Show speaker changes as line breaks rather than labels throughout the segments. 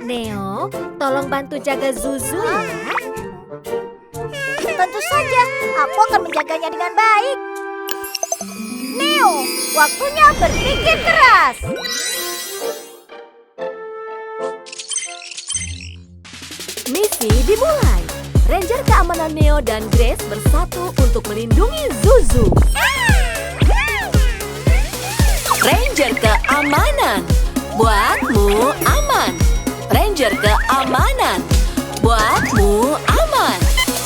Neo, tolong bantu jaga Zuzu ya.
Tentu saja, aku akan menjaganya dengan baik. Neo, waktunya berpikir keras.
Misi dimulai. Ranger keamanan Neo dan Grace bersatu untuk melindungi Zuzu. Ranger keamanan, buatmu aman. Ranger keamanan, buatmu aman.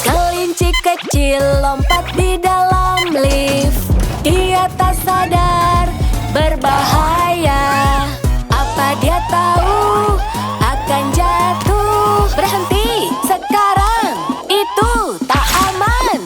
Kelinci kecil lompat di dalam lift. Ia tak sadar berbahaya. Apa dia tahu akan jatuh? Berhenti sekarang, itu tak aman.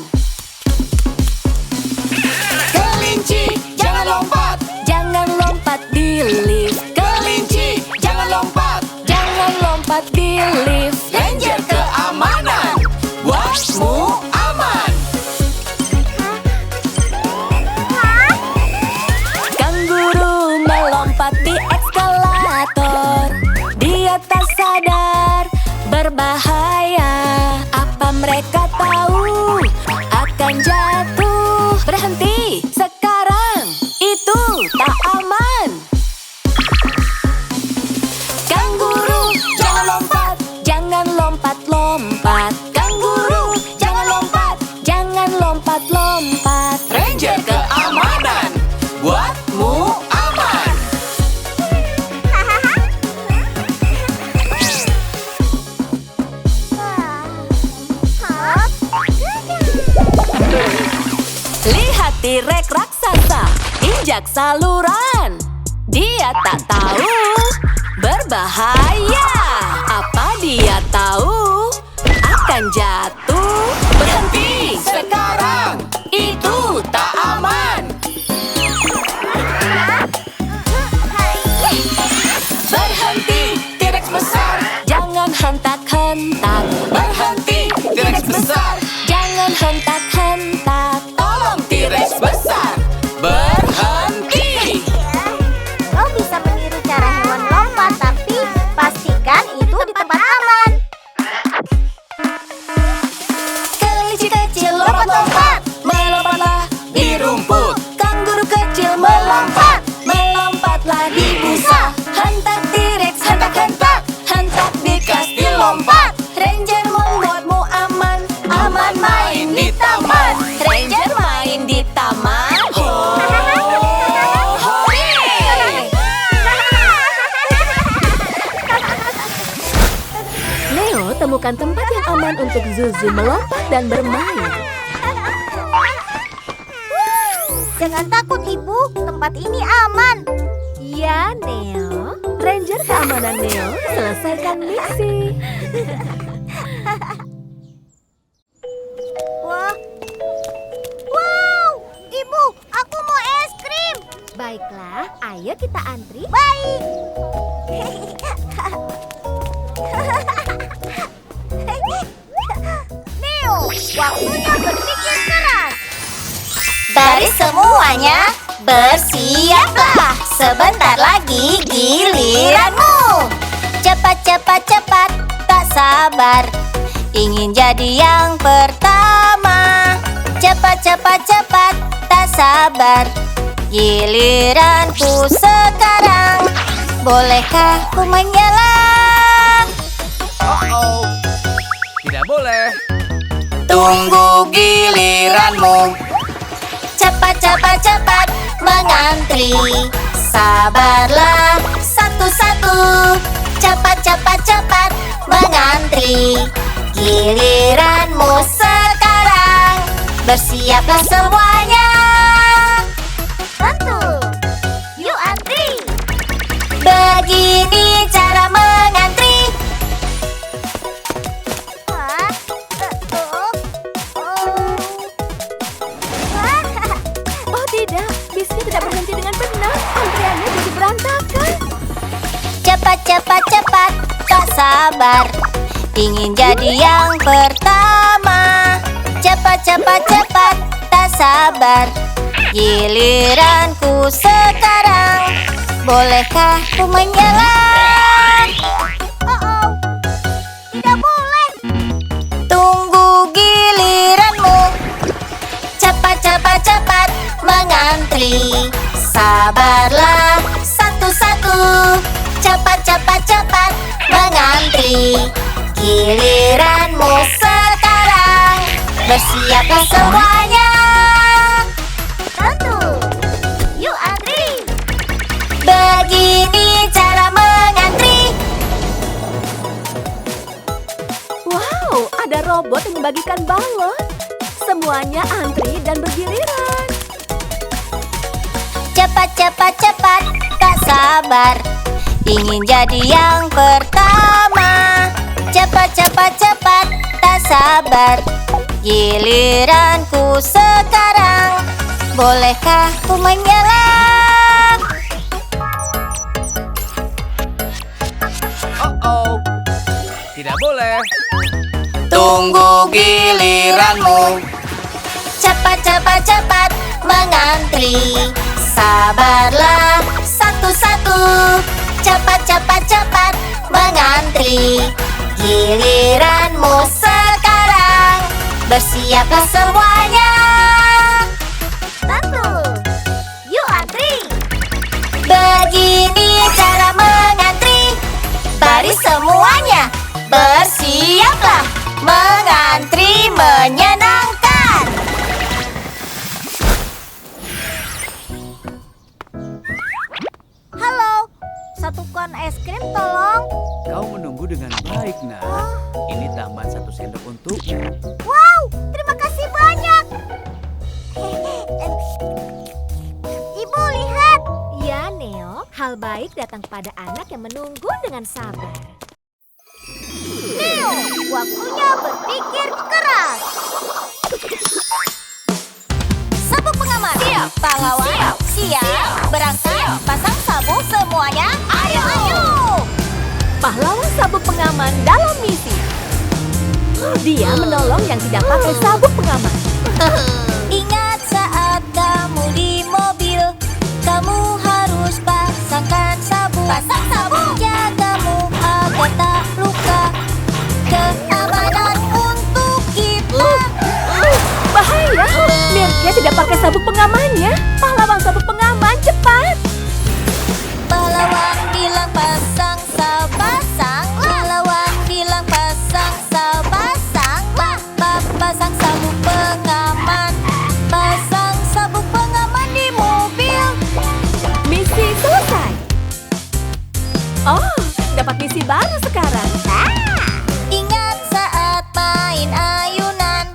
Kelinci, jangan lompat. Jangan lompat di lift. Kelinci, jangan lompat. Jangan lompat di lift. Ranger keamanan, buatmu aman. Kanguru melompat di eskalator. Dia tak sadar berbahaya. Apa mereka tahu akan jatuh? Berhenti sekarang, itu tak aman. Kanguru, jangan lompat. Jangan lompat-lompat. Kanguru, jangan lompat. Jangan lompat-lompat. Ranger keamanan, buatmu aman. Lihat T-Rex raksasa, injak saluran. Dia tak tahu berbahaya. Apa dia tahu akan jatuh? Berhenti sekarang, itu tak aman. Berhenti, T-Rex besar. Jangan hentak-hentak. Berhenti, T-Rex besar. Jangan hentak-hentak. Tolong T-Rex besar, berhenti.
Kau bisa meniru cara hewan lompat, tapi pastikan itu di tempat aman.
Kelinci kecil lompat-lompat. Melompatlah di rumput. Kanguru kecil melompat. Melompatlah di busa. Hentak T-Rex, hentak-hentak. Hentak di kastil lompat. Ranger membuatmu aman. Aman main di taman. Ranger main di taman. Hore! Neo temukan tempat yang aman untuk Zuzu melompat dan bermain.
Jangan takut, Ibu. Tempat ini aman.
Ya, Neo. Ranger keamanan Neo selesaikan misi.
Wah. Wow, Ibu, aku mau es krim.
Baiklah, ayo kita antri.
Baik. Neo, waktunya berpikir keras. Dari semuanya, bersiaplah. Sebentar lagi giliranmu. Cepat, cepat, cepat, tak sabar. Ingin jadi yang pertama. Cepat, cepat, cepat, tak sabar. Giliranku sekarang. Bolehkah ku menyelam?
Oh, tidak boleh.
Tunggu giliranmu. Cepat, cepat, cepat mengantri. Sabarlah satu-satu. Cepat, cepat, cepat mengantri. Giliranmu sekarang. Bersiaplah semuanya. Tentu. Yuk antri. Begini cara mengantri.
Oh tidak, bisnya tidak berhenti dengan benar. Antriannya jadi berantakan.
Cepat, cepat, cepat, tak sabar. Ingin jadi yang pertama. Cepat, cepat, cepat, tak sabar. Giliranku sekarang. Bolehkah ku menyelam?
mengantri. Giliranmu sekarang, bersiaplah semuanya.
Tentu. Yuk antri.
Begini cara mengantri.
Wow, ada robot yang membagikan balon. Semuanya antri dan bergiliran.
Cepat, cepat, cepat, tak sabar. Ingin jadi yang pertama. Cepat, cepat, cepat, tak sabar. Giliranku sekarang. Bolehkah ku menyelam?
Oh, tidak boleh.
Tunggu giliranmu. Cepat, cepat, cepat mengantri. Sabarlah satu-satu. Cepat, cepat, cepat mengantri. Giliranmu sekarang. Bersiaplah semuanya.
Tentu. Yuk antri.
Begini cara mengantri. Baris semuanya. Bersiaplah. Mengantri menyenangkan.
Halo. Satu kon es krim tolong.
Kau menunggu dengan baik, Nak. Ini tambahan 1 sendok untukmu.
Wow, terima kasih banyak. Ibu lihat.
Ya, Neo, hal baik datang pada anak yang menunggu dengan sabar.
Neo, waktunya berpikir keras.
Sabuk pengaman. Siap. Pahlawan. Siap. Berangkat. Pasang sabuk semuanya. Ayo, ayo.
Pahlawan sabuk pengaman dalam misi. Dia menolong yang tidak pakai sabuk pengaman.
Ingat saat kamu di mobil, kamu harus pasangkan sabuk. Pasang sabuk. Jagamu agar tak luka. Keamanan untuk kita.
Bahaya, Mirkia tidak pakai sabuk pengamannya. Pahlawan sabuk pengaman, cepat.
Pahlawan bilang pasang pasang. Pahlawan bilang pasang pasang. Pasang sabuk pengaman. Pasang sabuk pengaman di mobil.
Misi selesai. Oh, dapat misi baru sekarang.
Ingat saat main ayunan,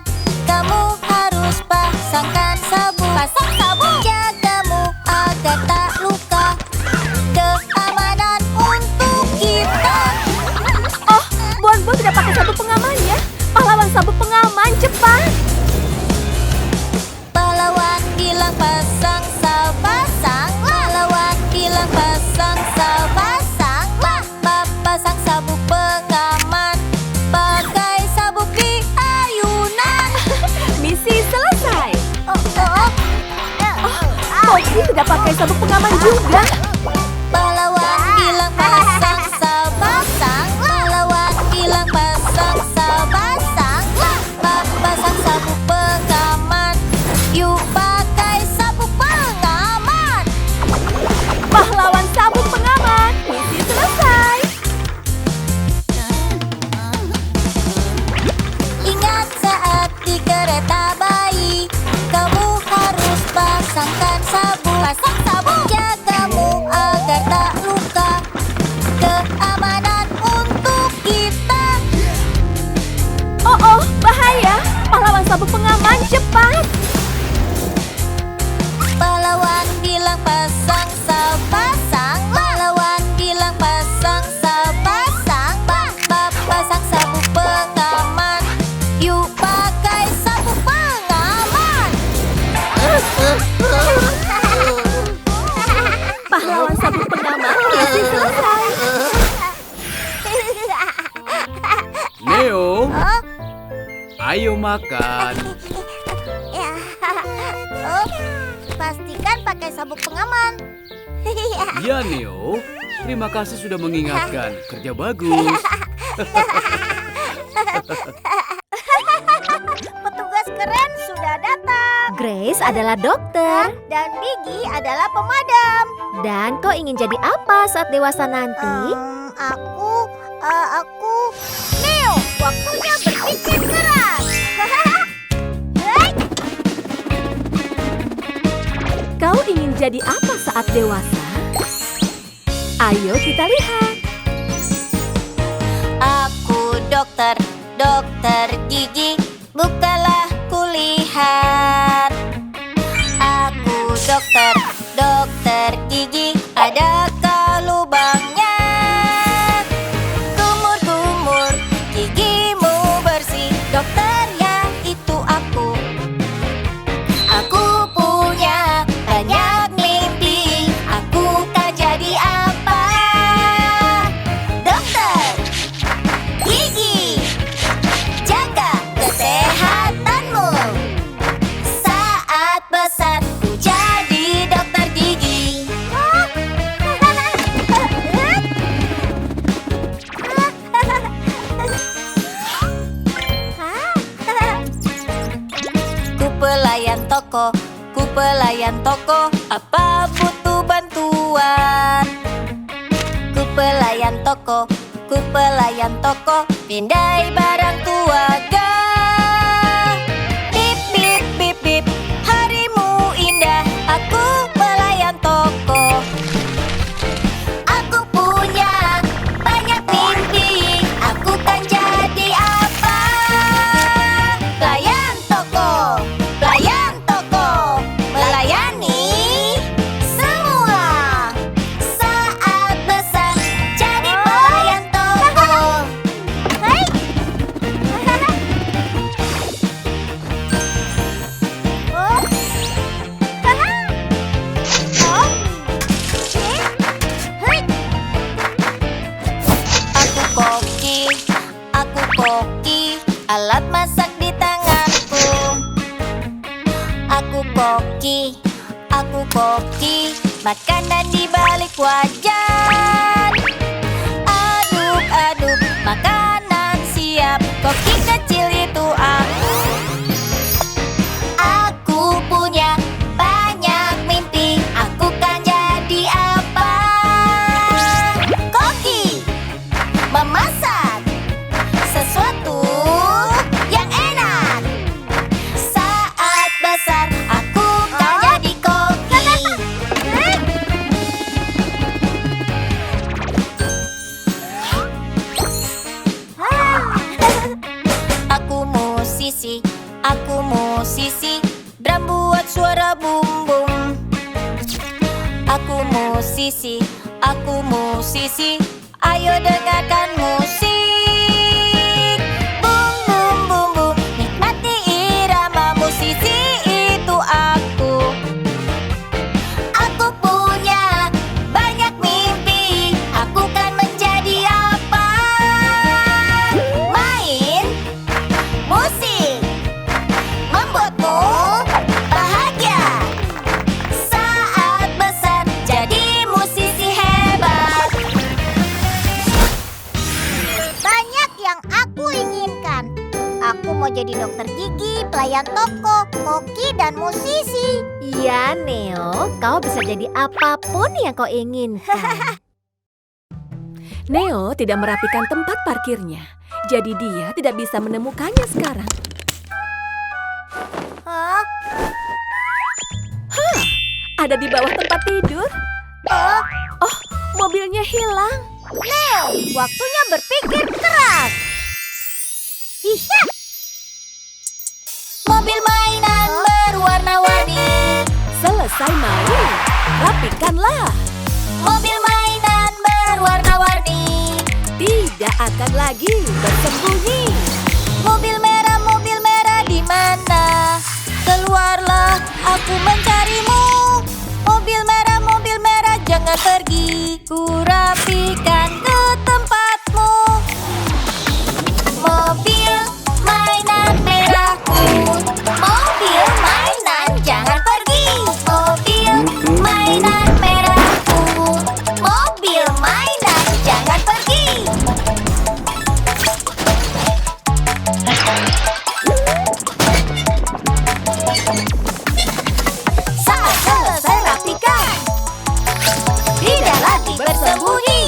kamu harus pasangkan sabuk. Pasang sabuk. Jagamu agar tak luka. Keamanan untuk kita.
Oh, Bon tidak pakai sabuk pengamannya. Pahlawan sabuk pengaman, cepat.
Pahlawan bilang pasang pasang. Pahlawan bilang pasang pasang. Pasang sabuk pengaman. Pakai sabuk di ayunan.
Misi selesai.
Oh.
Poppy tidak pakai sabuk pengaman juga.
Pahlawan bilang pasang pasang. Pahlawan bilang pasang pasang. Pasang sabuk pengaman. Yuk pakai sabuk pengaman.
Pahlawan sabuk pengaman, misi selesai.
Ingat saat di kereta bayi, kamu harus pasangkan sabuk. Pasang sabuk. Jagamu agar tak luka. Keamanan untuk kita.
Oh, bahaya. Pahlawan sabuk pengaman, cepat.
Pahlawan bilang pasang pasang. Pahlawan bilang pasang pasang. Pasang sabuk pengaman. Yuk pakai sabuk pengaman.
Pahlawan sabuk pengaman, misi selesai.
Neo, ayo makan.
Oh, pastikan pakai sabuk pengaman.
Ya, Neo. Terima kasih sudah mengingatkan. Kerja bagus.
Petugas keren sudah datang.
Grace adalah dokter.
Dan Biggie adalah pemadam.
Dan kau ingin jadi apa saat dewasa nanti?
Aku
jadi apa saat dewasa? Ayo kita lihat.
Aku dokter, dokter gigi, bukalah kulihat. Aku dokter, dokter gigi, adakah lubangnya? Kumur-kumur, gigimu bersih, dokter ya itu aku. Aku punya banyak mimpi, aku kan jadi apa? Dokter gigi, jaga kesehatanmu. Saat besar ku jadi dokter gigi. Ku pelayan toko, ku pelayan toko, apa butuh bantuan? Ku pelayan toko, ku pelayan toko, pindai barang tua gah. Bip bip bip bip, harimu indah, aku pelayan toko. Aku punya banyak mimpi, aku kan jadi apa? Pelayan toko, melayani semua. Saat besar jadi pelayan toko.
Hei. Oh. Oh. Hei.
Aku koki, alat masak di tanganku. Aku koki, makanan di balik wajan. Aduk-aduk, makanan siap, koki kecil itu aku. Aku punya banyak mimpi, aku kan jadi apa? Koki, memasak sesuatu yang enak. Saat besar aku kan jadi koki. Aku musisi, drum buat suara bum bum. Aku musisi, ayo dengarkan musik. Bum bum bum bum, nikmati irama musisi itu aku. Aku punya banyak mimpi, aku kan menjadi apa? Main musik membuatmu bahagia. Saat besar jadi musisi hebat.
Banyak yang aku inginkan. Aku mau jadi dokter gigi, pelayan toko, koki, dan musisi.
Iya, Neo, kau bisa jadi apapun yang kau inginkan. Neo tidak merapikan tempat parkirnya, jadi dia tidak bisa menemukannya sekarang.
Hah?
Ada di bawah tempat tidur. Oh, mobilnya hilang.
Neo, waktunya berpikir keras. Hisya.
Mobil mainan berwarna-warni.
Selesai main, rapikanlah.
Mobil mainan berwarna-warni.
Tidak akan lagi bersembunyi.
Mobil merah di mana? Keluarlah, aku mencarimu. Mobil merah, jangan pergi. Ku rapikan ke tempatmu. Mobil mainan merahku. Mobil mainan, jangan pergi. Mobil mainan merahku. Mobil mainan, jangan pergi. Saat selesai rapikan, tidak lagi bersembunyi.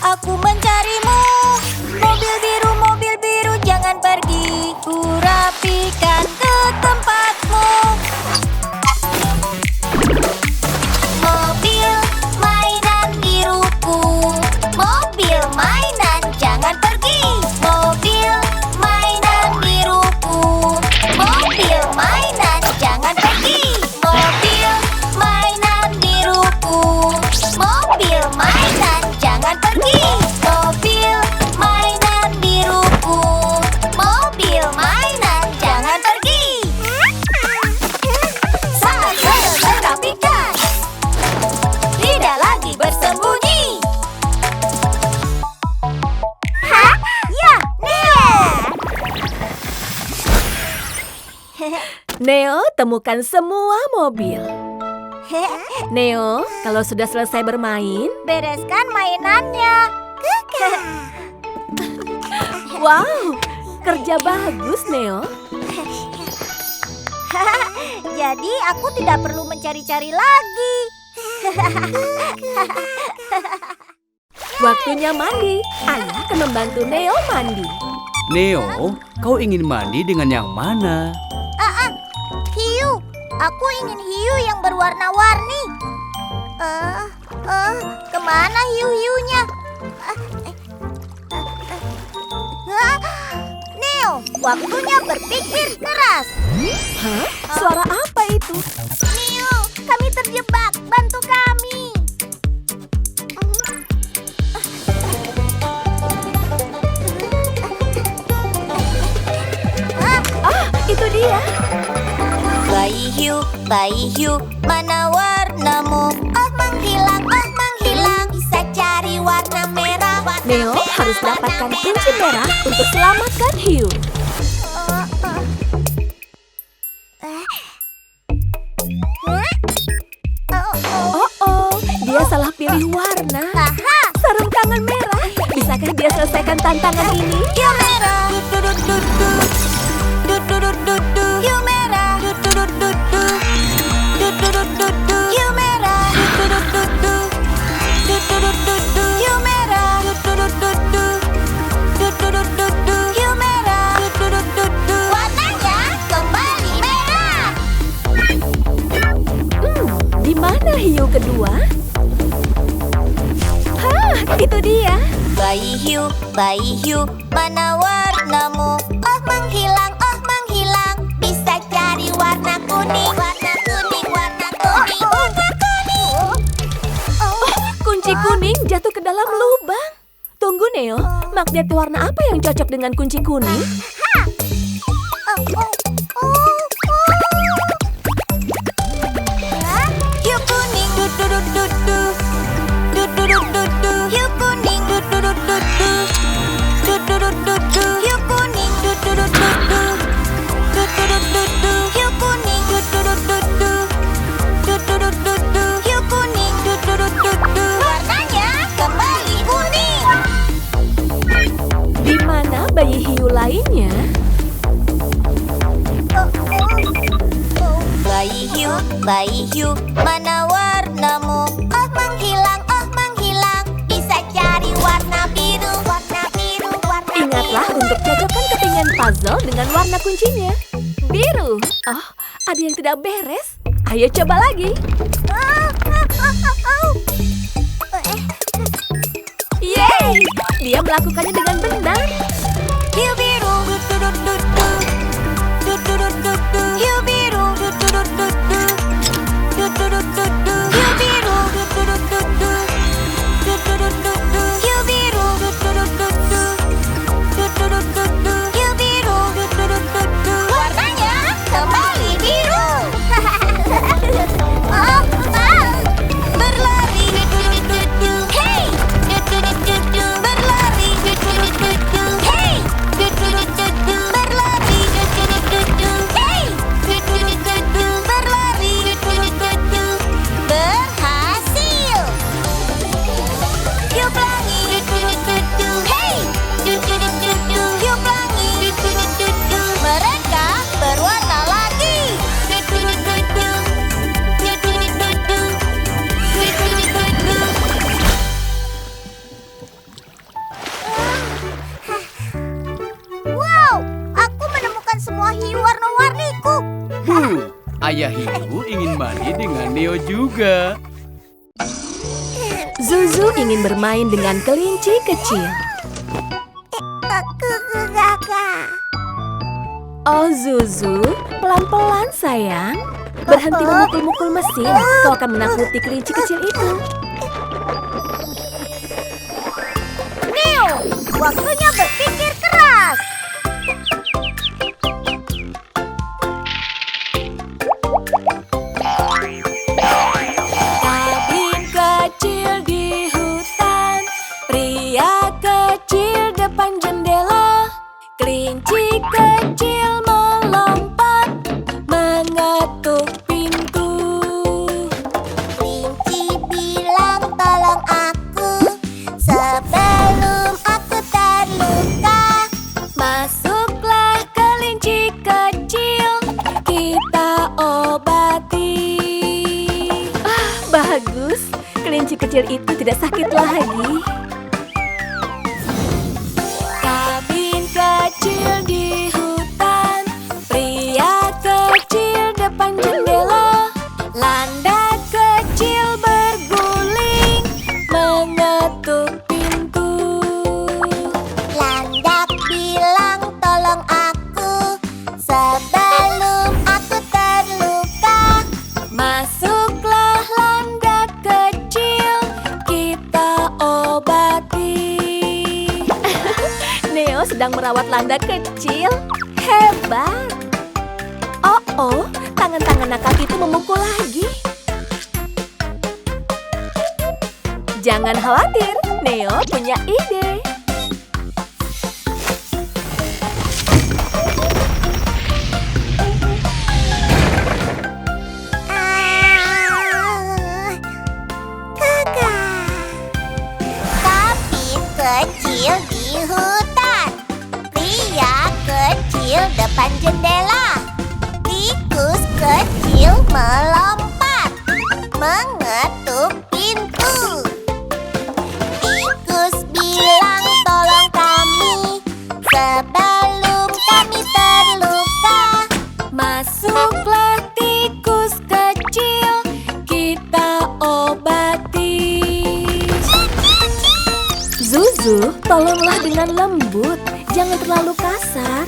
Aku mencarimu. Mobil biru, jangan pergi. Ku rapikan ke tempatmu. Mobil mainan biruku. Mobil mainan, jangan pergi. Mobil mainan biruku. Mobil mainan, jangan pergi. Mobil mainan biruku. Mobil mainan, jangan pergi. Mobil mainan biruku. Mobil mainan, jangan pergi. Saat merapikan, tidak lagi bersembunyi.
Hah? Ya, Neo.
Neo temukan semua mobil. Neo, kalau sudah selesai bermain,
Bereskan mainannya.
wow, kerja bagus Neo.
Jadi aku tidak perlu mencari-cari lagi.
Waktunya mandi. Ayah akan membantu Neo mandi.
Neo, kau ingin mandi dengan yang mana?
Hiu. Aku ingin hiu yang berwarna-warni. Kemana hiu-hiunya? Neo, waktunya berpikir keras.
Hah? Suara apa itu?
Neo, kami terjebak. Bantu kami.
Ah, itu dia.
Bayi hiu, mana warnamu? Oh menghilang, bisa cari warna merah.
Neo harus dapatkan kunci merah untuk selamatkan hiu. Oh, dia salah pilih warna. Sarung tangan merah. Bisakah dia selesaikan tantangan ini?
Hiu merah, hiu merah, hiu merah, hiu merah, hiu merah. Warnanya kembali merah.
Di mana hiu kedua? Hah, itu dia.
Bayi hiu, mana warnamu? Oh menghilang, bisa cari warna kuning. Warna kuning, warna kuning, warna kuning.
Kunci kuning jatuh ke dalam lubang. Tunggu Neo, magnet warna apa yang cocok dengan kunci kuning?
Hiu kuning, hiu kuning, hiu kuning, hiu kuning, hiu kuning. Warnanya kembali kuning.
Di mana bayi hiu lainnya?
Bayi hiu, mana warnamu? Oh menghilang, bisa cari warna biru. Warna biru, warna biru.
Ingatlah untuk cocokkan kepingan puzzle dengan warna kuncinya. Biru. Oh, ada yang tidak beres. Ayo coba lagi. Yeay, dia melakukannya dengan benar.
Hiu biru, hiu biru, hiu biru, hiu biru, hiu biru. Warnanya kembali biru. Berlari, hey, berlari,
Ayah Hiu ingin mandi dengan Neo juga.
Zuzu ingin bermain dengan kelinci kecil. Oh Zuzu, pelan-pelan sayang. Berhenti memukul-mukul mesin, kau akan menakuti kelinci kecil itu.
Neo, waktunya berpikir keras.
Kabin kecil di hutan, pria kecil depan jendela, kelinci kecil melompat, mengetuk pintu.
Kelinci bilang tolong aku sebelum aku terluka.
Masuklah kelinci kecil, kita obati. Ah, bagus. Kelinci kecil itu tidak sakit lagi. Kabin kecil di hutan, pria kecil depan jendela, landak kecil berguling, mengetuk pintu.
Landak bilang tolong aku sebelum aku terluka.
Masuklah landak kecil, kita obati. Neo sedang merawat landak kecil. Hebat. Oh, tangan-tangan nakal itu memukul lagi. Jangan khawatir, Neo punya ide.
Kabin kecil di hutan, pria kecil depan jendela, tikus kecil melompat, mengetuk pintu. Tikus bilang tolong kami sebelum kami terluka.
Masuklah tikus kecil, kita obati. Zuzu, tolonglah dengan lembut, jangan terlalu kasar.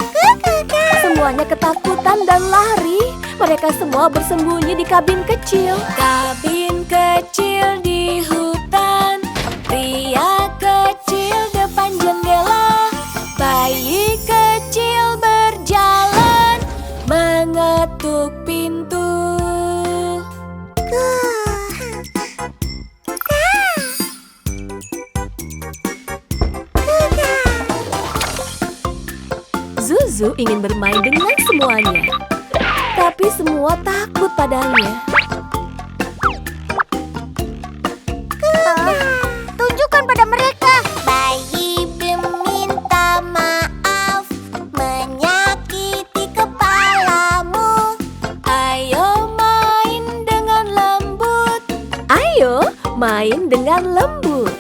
Semuanya ketakutan dan lari. Mereka semua bersembunyi di kabin kecil. Kabin kecil di hutan, pria kecil depan jendela, bayi kecil berjalan, mengetuk pintu. Zuzu ingin bermain dengan semuanya, tapi semua takut padanya.
Tunjukkan pada mereka. Bayi meminta maaf menyakiti kepalamu.
Ayo main dengan lembut. Ayo main dengan lembut.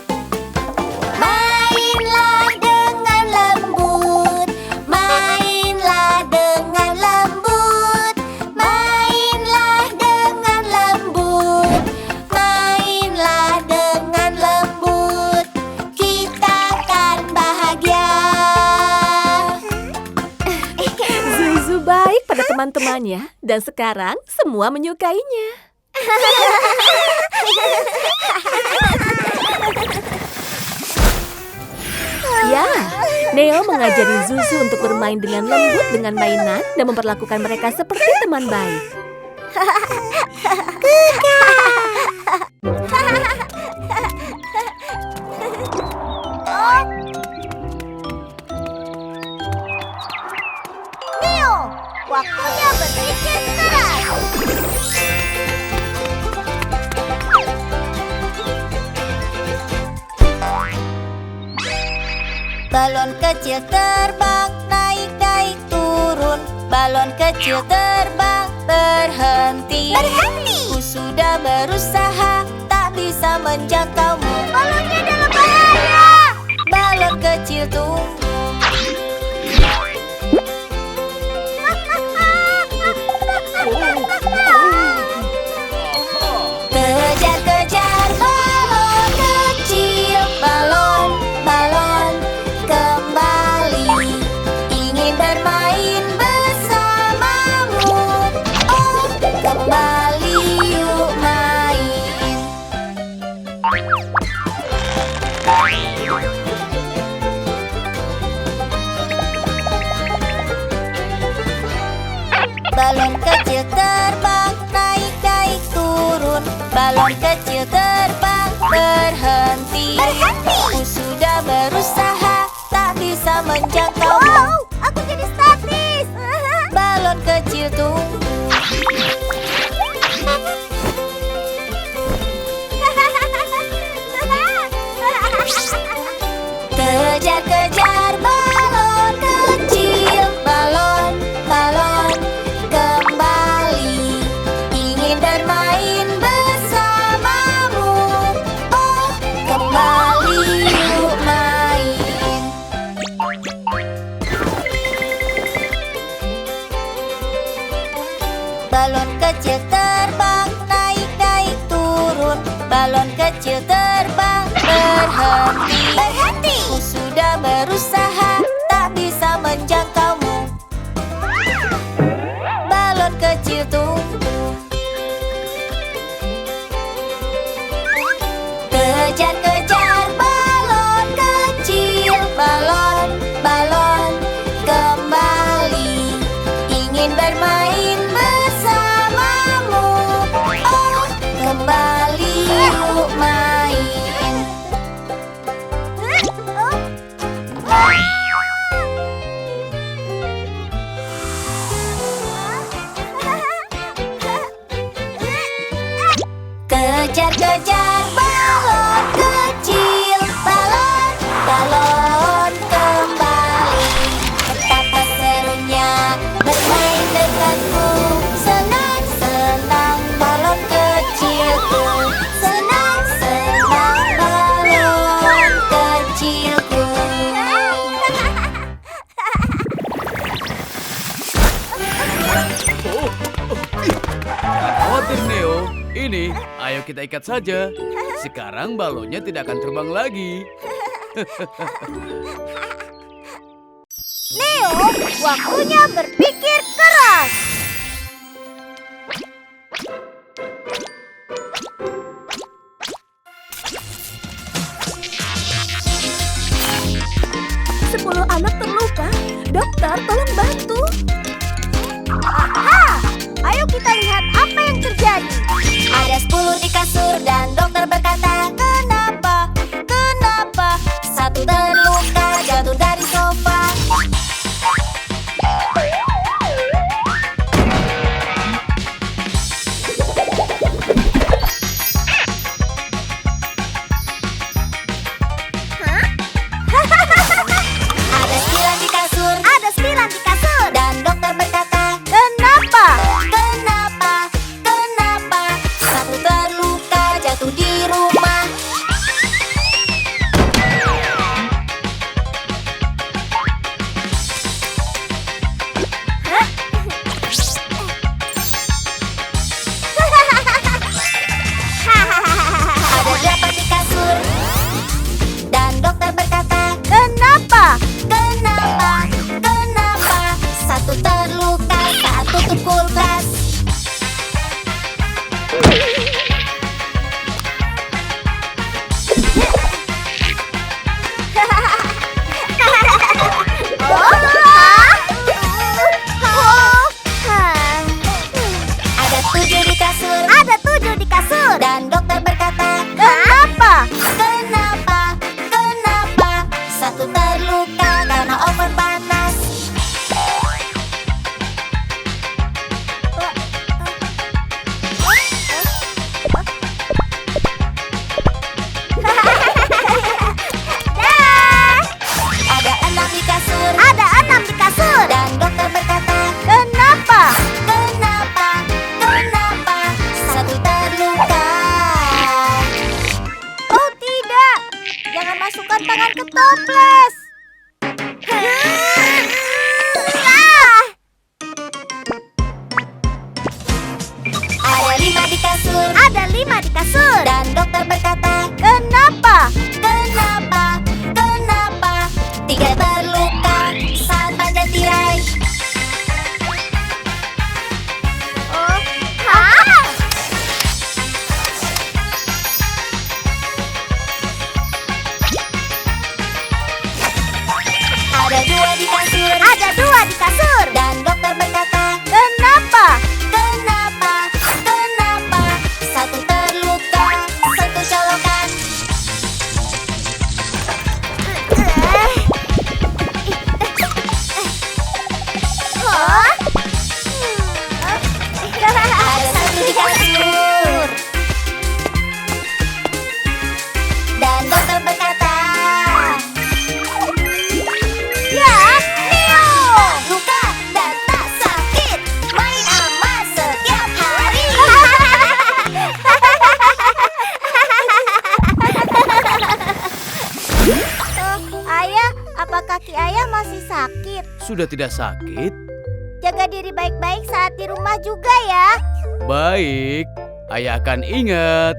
Mainlah dengan lembut. Mainlah dengan lembut. Mainlah dengan lembut. Mainlah dengan lembut. Kita akan bahagia.
Zuzu baik pada teman-temannya dan sekarang semua menyukainya. Ya, Neo mengajari Zuzu untuk bermain dengan lembut dengan mainan dan memperlakukan mereka seperti teman baik.
Neo, waktunya berpikir keras. Balon kecil terbang, naik-naik turun. Balon kecil terbang, berhenti. Ku sudah berusaha, tak bisa menjangkaumu. Balonnya dalam bahaya. Balon kecil tunggu.
Balon kecil terbang berhenti. Aku sudah berusaha, tak bisa menjangkaumu.
Wow, aku jadi statis.
Balon kecil tunggu. Kejar-kejar balon kecil, balon, balon kembali. Ingin bermain bersamamu. Oh, kembali yuk main. Balon kecil terbang, naik-naik turun. Balon kecil terbang, berhenti. Aku sudah berusaha, tak bisa menjangkaumu. Balon kecil tunggu. Kejar-kejar balon kecil, balon, balon kembali. Ingin bermain bersamamu. Oh, kembali yuk main. Kejar-kejar balon kecil, balon, balon kembali. Betapa serunya bermain denganmu. Senang-senang balon kecilku. Senang-senang balon kecilku.
Jangan khawatir, Neo. Ini, ayo kita ikat saja. Sekarang balonnya tidak akan terbang lagi.
Neo, waktunya berpikir keras.
Sepuluh anak terluka. Dokter, tolong bantu.
Aha! Ayo kita lihat apa yang terjadi.
Ada 10 di kasur dan dokter berkata, kenapa? Kenapa? Satu terluka jatuh dari sofa. Ada 9 di kasur
Ada 9 di kasur.
dan dokter berkata,
Kenapa?
kenapa? Kenapa? Satu terluka jatuh di rumah. Ada 8 di kasur dan dokter berkata,
Kenapa?
kenapa? Kenapa? Satu terluka saat tutup kulkas. Ada 7 di kasur
Ada 7 di kasur.
dan dokter berkata,
Kenapa?
kenapa? Kenapa? Satu terluka karena oven panas.
Dah.
Ada 6 di kasur
Ada 6 di kasur.
dan dokter berkata,
Kenapa?
kenapa? Kenapa? Satu terluka.
Oh tidak. Jangan masukkan tangan ke toples. Ah!
Ada 5 di kasur
Ada 5 di kasur.
dan dokter berkata,
Kenapa?
kenapa? Kenapa? 3 terluka saat panjat tirai.
Oh, hah?
Ada 2 di kasur
Ada 2 di kasur.
dan dokter berkata,
Kenapa?
kenapa? Kenapa? Satu terluka
kaki ayah masih sakit?
Sudah tidak sakit?
Jaga diri baik-baik saat di rumah juga ya.
Baik, ayah akan ingat.